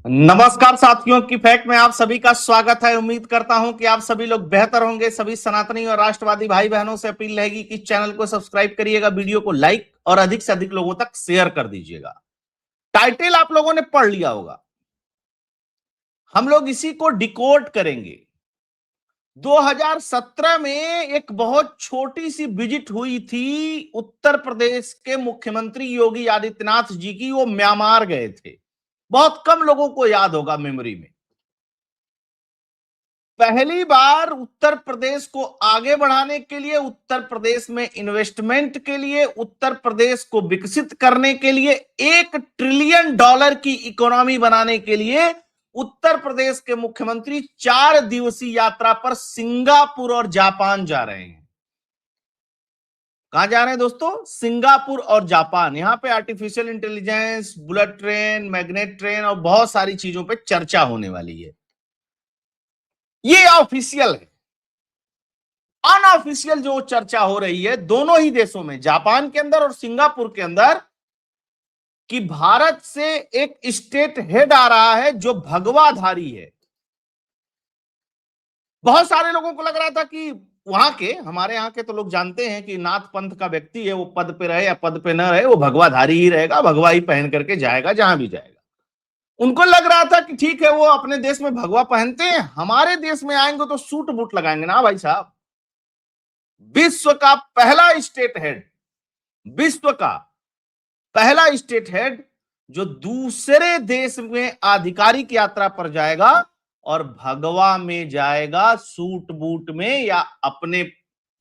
नमस्कार साथियों की फैक्ट में आप सभी का स्वागत है। उम्मीद करता हूं कि आप सभी लोग बेहतर होंगे। सभी सनातनी और राष्ट्रवादी भाई बहनों से अपील रहेगी कि चैनल को सब्सक्राइब करिएगा, वीडियो को लाइक और अधिक से अधिक लोगों तक शेयर कर दीजिएगा। टाइटल आप लोगों ने पढ़ लिया होगा, हम लोग इसी को डिकोड करेंगे। 2017 में एक बहुत छोटी सी विजिट हुई थी उत्तर प्रदेश के मुख्यमंत्री योगी आदित्यनाथ जी की। वो म्यांमार गए थे। बहुत कम लोगों को याद होगा मेमोरी में। पहली बार उत्तर प्रदेश को आगे बढ़ाने के लिए, उत्तर प्रदेश में इन्वेस्टमेंट के लिए, उत्तर प्रदेश को विकसित करने के लिए, $1 ट्रिलियन की इकोनॉमी बनाने के लिए उत्तर प्रदेश के मुख्यमंत्री 4 दिवसीय यात्रा पर सिंगापुर और जापान जा रहे हैं। कहां जा रहे हैं दोस्तों? सिंगापुर और जापान। यहां पे artificial intelligence, bullet train, magnet train और बहुत सारी चीजों पे चर्चा होने वाली है। ये ऑफिशियल है। अनऑफिशियल जो चर्चा हो रही है दोनों ही देशों में, जापान के अंदर और सिंगापुर के अंदर, कि भारत से एक स्टेट हेड आ रहा है जो भगवाधारी है। बहुत सारे लोगों को लग रहा था कि वहां के, हमारे यहां के तो लोग जानते हैं कि नाथ पंथ का व्यक्ति है, वो पद पे रहे या पद पे न रहे, वो भगवाधारी ही रहेगा, भगवा ही पहन करके जाएगा जहां भी जाएगा। उनको लग रहा था कि ठीक है, वो अपने देश में भगवा पहनते हैं, हमारे देश में आएंगे तो सूट बूट लगाएंगे ना भाई साहब। विश्व का पहला स्टेट हेड, विश्व का पहला स्टेट हेड जो दूसरे देश में आधिकारिक यात्रा पर जाएगा और भगवा में जाएगा, सूट बूट में या अपने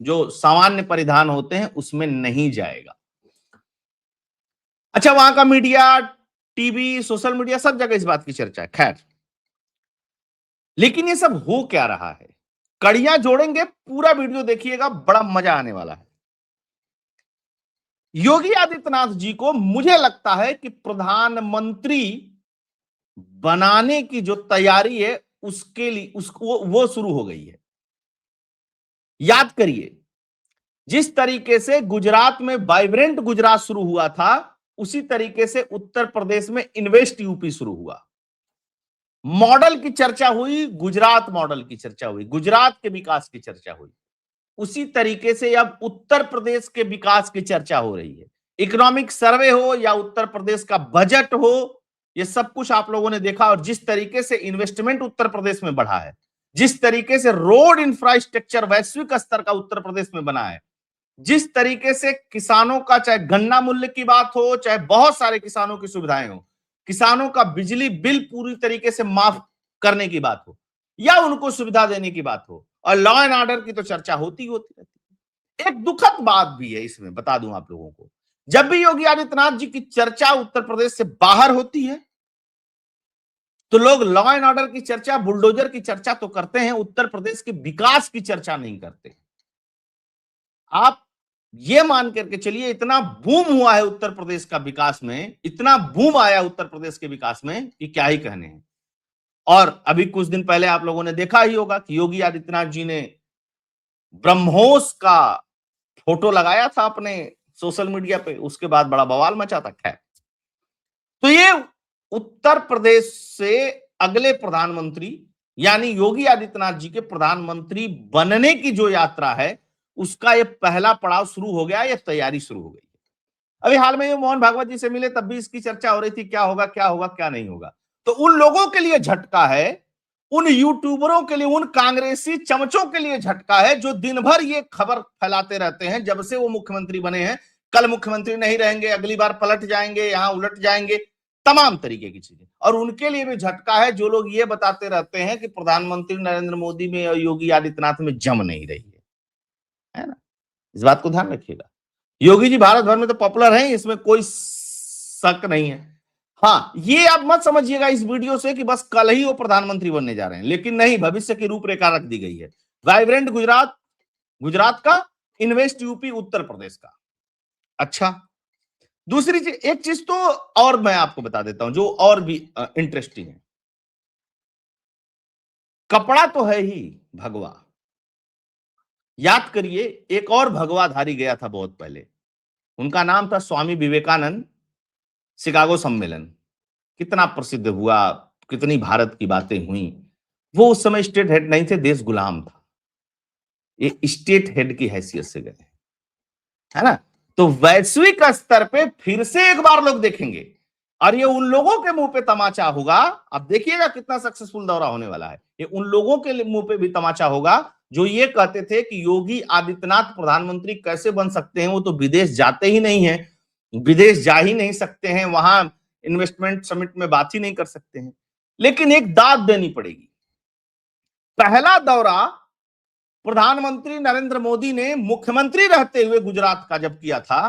जो सामान्य परिधान होते हैं उसमें नहीं जाएगा। अच्छा, वहां का मीडिया, टीवी, सोशल मीडिया, सब जगह इस बात की चर्चा है। खैर, लेकिन ये सब हो क्या रहा है, कड़ियां जोड़ेंगे, पूरा वीडियो देखिएगा, बड़ा मजा आने वाला है। योगी आदित्यनाथ जी को मुझे लगता है कि प्रधानमंत्री बनाने की जो तैयारी है उसके लिए उसको वो शुरू हो गई है। याद करिए, जिस तरीके से गुजरात में वाइब्रेंट गुजरात शुरू हुआ था, उसी तरीके से उत्तर प्रदेश में इन्वेस्ट यूपी शुरू हुआ। मॉडल की चर्चा हुई, गुजरात मॉडल की चर्चा हुई, गुजरात के विकास की चर्चा हुई। उसी तरीके से अब उत्तर प्रदेश के विकास की चर्चा हो रही है। इकोनॉमिक सर्वे हो या उत्तर प्रदेश का बजट हो, ये सब कुछ आप लोगों ने देखा। और जिस तरीके से इन्वेस्टमेंट उत्तर प्रदेश में बढ़ा है, जिस तरीके से रोड इंफ्रास्ट्रक्चर वैश्विक स्तर का उत्तर प्रदेश में बना है, जिस तरीके से किसानों का, चाहे गन्ना मूल्य की बात हो, चाहे बहुत सारे किसानों की सुविधाएं हो, किसानों का बिजली बिल पूरी तरीके से माफ करने की बात हो या उनको सुविधा देने की बात हो, और लॉ एंड ऑर्डर की तो चर्चा होती होती रहती है। एक दुखद बात भी है इसमें, बता दूं आप लोगों को, जब भी योगी आदित्यनाथ जी की चर्चा उत्तर प्रदेश से बाहर होती है तो लोग लॉ एंड ऑर्डर की चर्चा, बुलडोजर की चर्चा तो करते हैं, उत्तर प्रदेश के विकास की चर्चा नहीं करते। आप ये मान करके चलिए, इतना बूम हुआ है उत्तर प्रदेश का विकास में, इतना बूम आया उत्तर प्रदेश के विकास में कि क्या ही कहने हैं। और अभी कुछ दिन पहले आप लोगों ने देखा ही होगा कि योगी आदित्यनाथ जी ने ब्रह्मोस का फोटो लगाया था अपने सोशल मीडिया पे, उसके बाद बड़ा बवाल मचा था। खैर, तो ये उत्तर प्रदेश से अगले प्रधानमंत्री यानी योगी आदित्यनाथ जी के प्रधानमंत्री बनने की जो यात्रा है, उसका ये पहला पड़ाव शुरू हो गया, ये तैयारी शुरू हो गई। अभी हाल में ये मोहन भागवत जी से मिले, तब भी इसकी चर्चा हो रही थी, क्या होगा क्या होगा क्या नहीं होगा। तो उन लोगों के लिए झटका है, उन यूट्यूबरों के लिए, उन कांग्रेसी चमचों के लिए झटका है जो दिन भर ये खबर फैलाते रहते हैं जब से वो मुख्यमंत्री बने हैं, कल मुख्यमंत्री नहीं रहेंगे, अगली बार पलट जाएंगे, यहां उलट जाएंगे, तमाम तरीके की चीजें। और उनके लिए भी झटका है जो लोग ये बताते रहते हैं कि प्रधानमंत्री नरेंद्र मोदी में और योगी आदित्यनाथ में जम नहीं रही है ना। इस बात को ध्यान रखिएगा, योगी जी भारत भर में तो पॉपुलर हैं, इसमें कोई शक नहीं है। हाँ, ये आप मत समझिएगा इस वीडियो से कि बस कल ही वो प्रधानमंत्री बनने जा रहे हैं, लेकिन नहीं, भविष्य की रूपरेखा रख दी गई है। वाइब्रेंट गुजरात, गुजरात का, इन्वेस्ट यूपी उत्तर प्रदेश का। अच्छा, दूसरी चीज, एक चीज तो और मैं आपको बता देता हूं जो और भी इंटरेस्टिंग है। कपड़ा तो है ही भगवा। याद करिए, एक और भगवाधारी गया था बहुत पहले, उनका नाम था स्वामी विवेकानंद। शिकागो सम्मेलन कितना प्रसिद्ध हुआ, कितनी भारत की बातें हुई। वो उस समय स्टेट हेड नहीं थे, देश गुलाम था, ये स्टेट हेड की हैसियत से गए, है ना। तो वैश्विक स्तर पे फिर से एक बार लोग देखेंगे और ये उन लोगों के मुंह पे तमाचा होगा। अब देखिएगा कितना सक्सेसफुल दौरा होने वाला है। ये उन लोगों के मुंह पे भी तमाचा होगा जो ये कहते थे कि योगी आदित्यनाथ प्रधानमंत्री कैसे बन सकते हैं, वो तो विदेश जाते ही नहीं है, विदेश जा ही नहीं सकते हैं, वहां इन्वेस्टमेंट समिट में बात ही नहीं कर सकते हैं। लेकिन एक दाद देनी पड़ेगी, पहला दौरा प्रधानमंत्री नरेंद्र मोदी ने मुख्यमंत्री रहते हुए गुजरात का जब किया था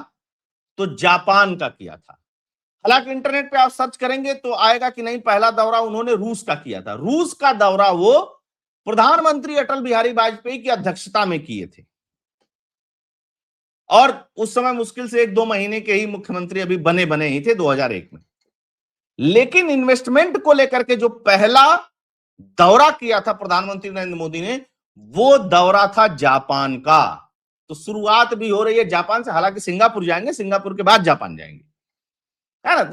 तो जापान का किया था। हालांकि इंटरनेट पे आप सर्च करेंगे तो आएगा कि नहीं, पहला दौरा उन्होंने रूस का किया था। रूस का दौरा वो प्रधानमंत्री अटल बिहारी वाजपेयी की अध्यक्षता में किए थे और उस समय मुश्किल से 1-2 महीने के ही मुख्यमंत्री अभी बने ही थे 2001 में। लेकिन इन्वेस्टमेंट को लेकर के जो पहला दौरा किया था प्रधानमंत्री नरेंद्र मोदी ने, वो दौरा था जापान का। तो शुरुआत भी हो रही है जापान से, हालांकि सिंगापुर जाएंगे, सिंगापुर के बाद जापान जाएंगे, है ना।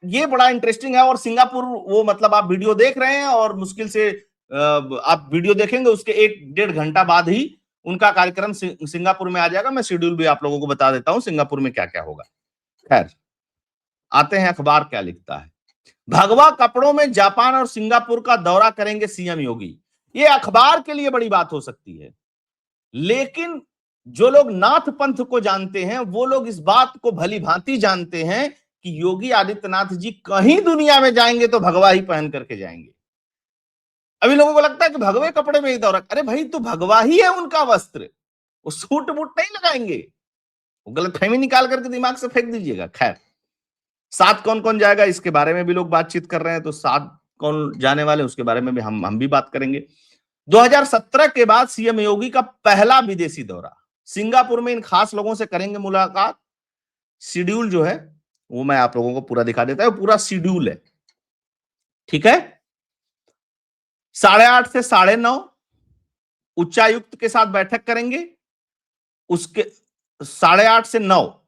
ये बड़ा इंटरेस्टिंग है। और सिंगापुर वो मतलब आप वीडियो देख रहे हैं और मुश्किल से आप वीडियो देखेंगे उसके 1-1.5 घंटा बाद ही उनका कार्यक्रम सिंगापुर में आ जाएगा। मैं शेड्यूल भी आप लोगों को बता देता हूं सिंगापुर में क्या क्या होगा। खैर, आते हैं अखबार क्या लिखता है। भगवा कपड़ों में जापान और सिंगापुर का दौरा करेंगे सीएम योगी। ये अखबार के लिए बड़ी बात हो सकती है, लेकिन जो लोग नाथ पंथ को जानते हैं वो लोग इस बात को भली भांति जानते हैं कि योगी आदित्यनाथ जी कहीं दुनिया में जाएंगे तो भगवा ही पहन करके जाएंगे। अभी लोगों को लगता है कि भगवे कपड़े में ही दौरा, अरे भाई तो भगवा ही है उनका वस्त्र, वो सूट बूट नहीं लगाएंगे। वो गलतफहमी निकाल करके दिमाग से फेंक दीजिएगा। खैर, साथ कौन कौन जाएगा इसके बारे में भी लोग बातचीत कर रहे हैं, तो साथ कौन जाने वाले उसके बारे में भी हम भी बात करेंगे। 2017 के बाद सीएम योगी का पहला विदेशी दौरा, सिंगापुर में इन खास लोगों से करेंगे मुलाकात। शेड्यूल जो है वो मैं आप लोगों को पूरा दिखा देता हूं, पूरा शेड्यूल है, ठीक है। 8:30 से 9:30 उच्चायुक्त के साथ बैठक करेंगे। उसके 8:30 से 9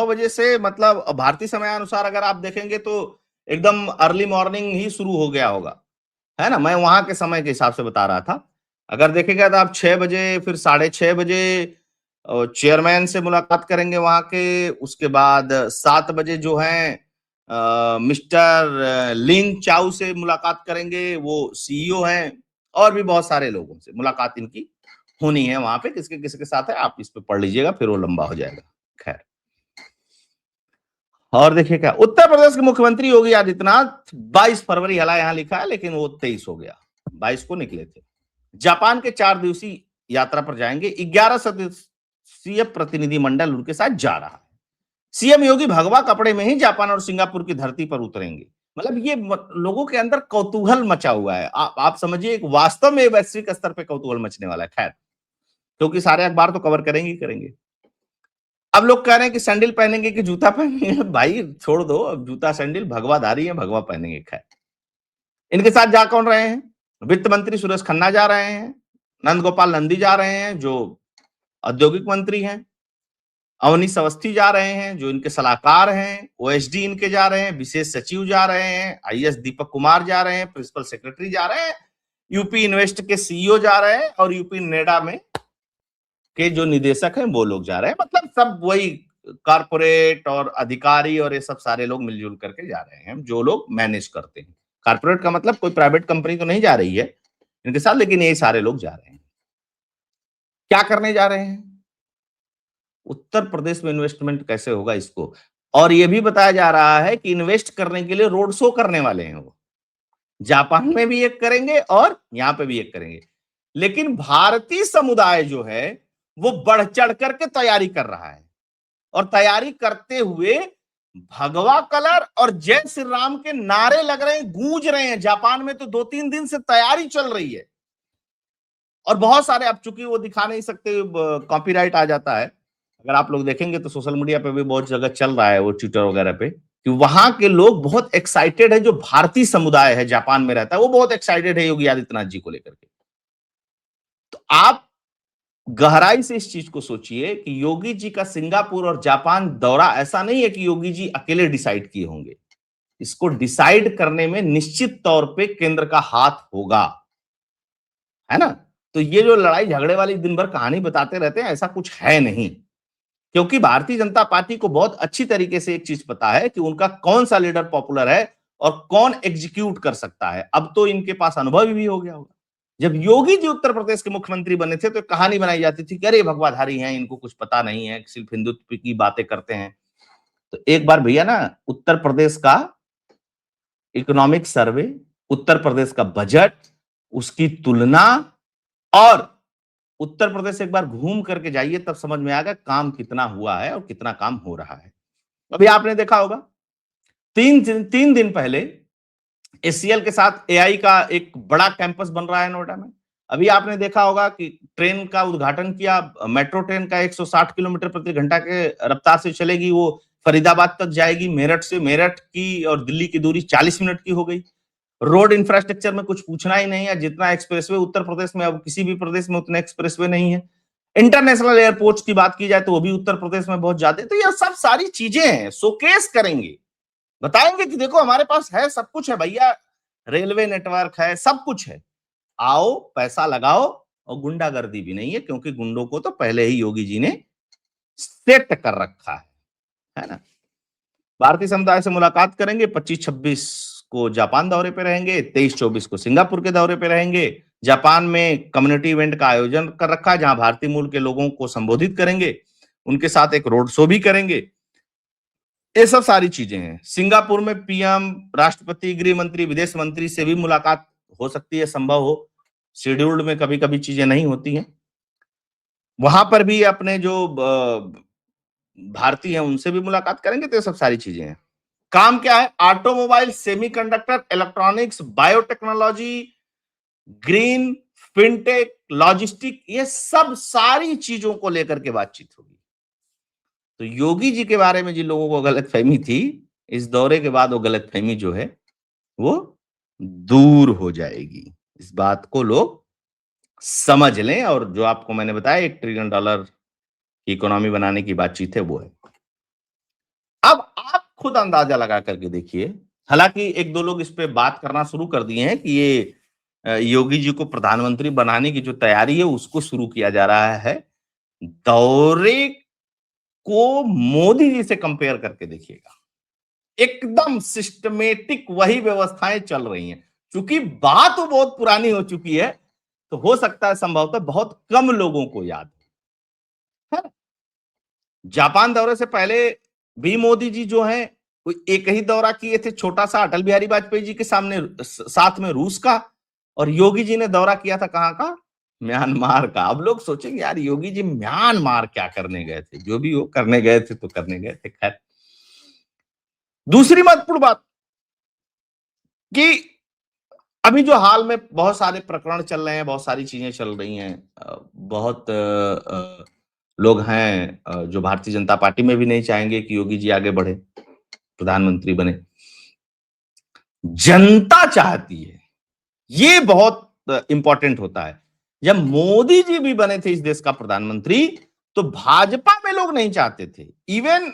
बजे से मतलब भारतीय समय अनुसार अगर आप देखेंगे तो एकदम अर्ली मॉर्निंग ही शुरू हो गया होगा, है ना। मैं वहां के समय के हिसाब से बता रहा था। अगर देखेगा तो आप 6 बजे, फिर 6:30 बजे चेयरमैन से मुलाकात करेंगे वहां के। उसके बाद 7 बजे जो है मिस्टर लिन चाउ से मुलाकात करेंगे, वो सीईओ हैं। और भी बहुत सारे लोगों से मुलाकात इनकी होनी है वहां पे, किसके किसके साथ है आप इस पे पढ़ लीजिएगा, फिर वो लंबा हो जाएगा। खैर, और देखिए क्या, उत्तर प्रदेश के मुख्यमंत्री योगी आदित्यनाथ 22 फरवरी, हालांकि यहाँ लिखा है लेकिन वो 23 हो गया, 22 को निकले थे। जापान के 4 दिवसीय यात्रा पर जाएंगे। 11 सदस्यीय प्रतिनिधिमंडल उनके साथ जा रहा है। सीएम योगी भगवा कपड़े में ही जापान और सिंगापुर की धरती पर उतरेंगे। मतलब ये लोगों के अंदर कौतूहल मचा हुआ है। आप समझिए एक वास्तव में वैश्विक स्तर पे कौतूहल मचने वाला है। खैर, क्योंकि सारे अखबार तो कवर करेंगे ही करेंगे। अब लोग कह रहे हैं कि सैंडल पहनेंगे कि जूता पहनेंगे। भाई छोड़ दो, अब जूता सैंडल भगवाधारी है, भगवा पहनेंगे। खैर, इनके साथ जा कौन रहे हैं? वित्त मंत्री सुरेश खन्ना जा रहे हैं, नंद गोपाल नंदी जा रहे हैं जो औद्योगिक मंत्री हैं, अवनीश अवस्थी जा रहे हैं जो इनके सलाहकार हैं, ओएसडी इनके जा रहे हैं, विशेष सचिव जा रहे हैं, आईएएस दीपक कुमार जा रहे हैं, प्रिंसिपल सेक्रेटरी जा रहे हैं, यूपी इन्वेस्ट के सीईओ जा रहे हैं और यूपी नेडा में के जो निदेशक हैं वो लोग जा रहे हैं। मतलब सब वही कारपोरेट और अधिकारी और ये सब सारे लोग मिलजुल करके जा रहे हैं, जो लोग मैनेज करते हैं। कारपोरेट का मतलब कोई प्राइवेट कंपनी तो नहीं जा रही है इनके साथ, लेकिन ये सारे लोग जा रहे हैं। क्या करने जा रहे हैं? उत्तर प्रदेश में इन्वेस्टमेंट कैसे होगा इसको, और ये भी बताया जा रहा है कि इन्वेस्ट करने के लिए रोड शो करने वाले हैं वो। जापान में भी एक करेंगे और यहां पे भी एक करेंगे। लेकिन भारतीय समुदाय जो है वो बढ़ चढ़ करके तैयारी कर रहा है और तैयारी करते हुए भगवा कलर और जय श्री राम के नारे लग रहे हैं, गूंज रहे हैं। जापान में तो 2-3 दिन से तैयारी चल रही है और बहुत सारे, अब चूंकि वो दिखा नहीं सकते, कॉपीराइट आ जाता है। अगर आप लोग देखेंगे तो सोशल मीडिया पे भी बहुत जगह चल रहा है वो ट्विटर वगैरह पे, कि वहां के लोग बहुत एक्साइटेड है। जो भारतीय समुदाय है जापान में रहता है वो बहुत एक्साइटेड है योगी आदित्यनाथ जी को लेकर के। तो आप गहराई से इस चीज को सोचिए कि योगी जी का सिंगापुर और जापान दौरा ऐसा नहीं है कि योगी जी अकेले डिसाइड किए होंगे। इसको डिसाइड करने में निश्चित तौर पे केंद्र का हाथ होगा, है ना। तो ये जो लड़ाई झगड़े वाली दिन भर कहानी बताते रहते हैं, ऐसा कुछ है नहीं, क्योंकि भारतीय जनता पार्टी को बहुत अच्छी तरीके से एक चीज पता है कि उनका कौन सा लीडर पॉपुलर है और कौन एग्जीक्यूट कर सकता है। अब तो इनके पास अनुभव भी हो गया होगा। जब योगी जी उत्तर प्रदेश के मुख्यमंत्री बने थे तो कहानी बनाई जाती थी कि अरे भगवाधारी हैं, इनको कुछ पता नहीं है, सिर्फ हिंदुत्व की बातें करते हैं। तो एक बार भैया ना, उत्तर प्रदेश का इकोनॉमिक सर्वे, उत्तर प्रदेश का बजट, उसकी तुलना, और उत्तर प्रदेश एक बार घूम करके जाइए, तब समझ में आएगा काम कितना हुआ है और कितना काम हो रहा है। अभी आपने देखा होगा 3 दिन पहले एचसीएल के साथ एआई का एक बड़ा कैंपस बन रहा है नोएडा में। अभी आपने देखा होगा कि ट्रेन का उद्घाटन किया, मेट्रो ट्रेन का 160 किलोमीटर प्रति घंटा के रफ्तार से चलेगी, वो फरीदाबाद तक जाएगी। मेरठ से, मेरठ की और दिल्ली की दूरी 40 मिनट की हो गई। रोड इंफ्रास्ट्रक्चर में कुछ पूछना ही नहीं है, जितना एक्सप्रेसवे उत्तर प्रदेश में, अब किसी भी प्रदेश में उतने एक्सप्रेसवे नहीं है। इंटरनेशनल एयरपोर्ट्स की बात की जाए तो वो भी उत्तर प्रदेश में बहुत ज्यादा। तो ये सब सारी चीजें हैं, शोकेस करेंगे, बताएंगे कि देखो हमारे पास है, सब कुछ है भैया, रेलवे नेटवर्क है, सब कुछ है, आओ पैसा लगाओ। और गुंडागर्दी भी नहीं है, क्योंकि गुंडों को तो पहले ही योगी जी ने सेट कर रखा है ना। भारतीय समुदाय से मुलाकात करेंगे, 25-26 को जापान दौरे पे रहेंगे, 23-24 को सिंगापुर के दौरे पे रहेंगे। जापान में कम्युनिटी इवेंट का आयोजन कर रखा है, जहां भारतीय मूल के लोगों को संबोधित करेंगे, उनके साथ एक रोड शो भी करेंगे। ये सब सारी चीजें हैं। सिंगापुर में पीएम, राष्ट्रपति, गृह मंत्री, विदेश मंत्री से भी मुलाकात हो सकती है, संभव हो, शेड्यूल्ड में कभी कभी चीजें नहीं होती हैं। वहां पर भी अपने जो भारतीय हैं उनसे भी मुलाकात करेंगे। तो ये सब सारी चीजें हैं। काम क्या है? Automobile, semiconductor, electronics, biotechnology, green, fintech, logistic, ये सब सारी चीजों को लेकर के बातचीत होगी। तो योगी जी के बारे में जिन लोगों को गलतफहमी थी, इस दौरे के बाद वो गलतफहमी जो है वो दूर हो जाएगी। इस बात को लोग समझ लें। और जो आपको मैंने बताया $1 ट्रिलियन की इकोनॉमी बनाने की बातचीत है, वो है। अब आप खुद अंदाजा लगा करके देखिए, हालांकि एक दो लोग इस पे बात करना शुरू कर दिए हैं कि ये योगी जी को प्रधानमंत्री बनाने की जो तैयारी है उसको शुरू किया जा रहा है। दौरे को मोदी जी से कंपेयर करके देखिएगा, एकदम सिस्टमेटिक वही व्यवस्थाएं चल रही हैं। क्योंकि बात तो बहुत पुरानी हो चुकी है, तो हो सकता है संभवतः बहुत कम लोगों को याद है। जापान दौरे से पहले भी मोदी जी जो है वो एक ही दौरा किए थे, छोटा सा, अटल बिहारी वाजपेयी जी के सामने, साथ में रूस का। और योगी जी ने दौरा किया था कहां का? म्यांमार का। अब लोग सोचेंगे यार योगी जी म्यांमार क्या करने गए थे? जो भी हो, करने गए थे तो करने गए थे। खैर, दूसरी महत्वपूर्ण बात कि अभी जो हाल में बहुत सारे प्रकरण चल रहे हैं, बहुत सारी चीजें चल रही हैं, बहुत लोग हैं जो भारतीय जनता पार्टी में भी नहीं चाहेंगे कि योगी जी आगे बढ़े, प्रधानमंत्री बने। जनता चाहती है, ये बहुत इंपॉर्टेंट होता है। जब मोदी जी भी बने थे इस देश का प्रधानमंत्री, तो भाजपा में लोग नहीं चाहते थे। इवन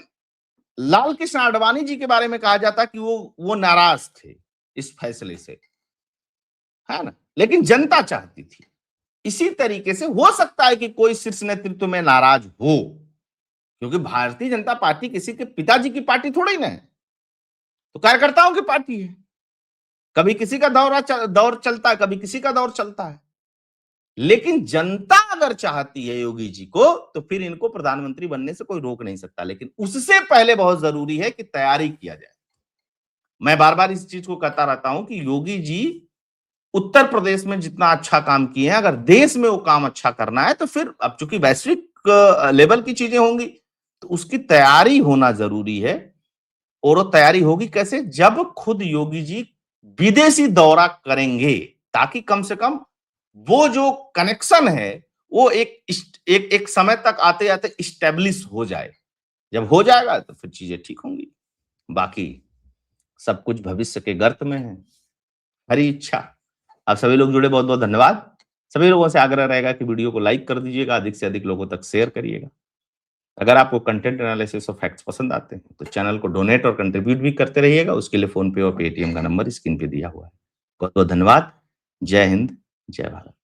लाल कृष्ण आडवाणी जी के बारे में कहा जाता कि वो नाराज थे इस फैसले से, है ना। लेकिन जनता चाहती थी। इसी तरीके से हो सकता है कि कोई शीर्ष नेतृत्व में नाराज हो, क्योंकि भारतीय जनता पार्टी किसी के पिताजी की पार्टी थोड़ी ना है, तो कार्यकर्ताओं की पार्टी है। कभी किसी का दौर चलता है, कभी किसी का दौर चलता है। लेकिन जनता अगर चाहती है योगी जी को, तो फिर इनको प्रधानमंत्री बनने से कोई रोक नहीं सकता। लेकिन उससे पहले बहुत जरूरी है कि तैयारी किया जाए। मैं बार बार इस चीज को कहता रहता हूं कि योगी जी उत्तर प्रदेश में जितना अच्छा काम किए हैं, अगर देश में वो काम अच्छा करना है, तो फिर अब चूंकि वैश्विक लेवल की चीजें होंगी, तो उसकी तैयारी होना जरूरी है। और वो तैयारी होगी कैसे? जब खुद योगी जी विदेशी दौरा करेंगे, ताकि कम से कम वो जो कनेक्शन है वो एक समय तक आते आते स्टेब्लिश हो जाए। जब हो जाएगा तो फिर चीजें ठीक होंगी। बाकी सब कुछ भविष्य के गर्त में है, हरी इच्छा। आप सभी लोग जुड़े, बहुत बहुत धन्यवाद। सभी लोगों से आग्रह रहेगा कि वीडियो को लाइक कर दीजिएगा, अधिक से अधिक लोगों तक शेयर करिएगा। अगर आपको कंटेंट एनालिसिस और फैक्ट्स पसंद आते हैं तो चैनल को डोनेट और कंट्रीब्यूट भी करते रहिएगा। उसके लिए फोन पे और पेटीएम का नंबर स्क्रीन पे दिया हुआ है। बहुत बहुत धन्यवाद। जय हिंद, जय भारत।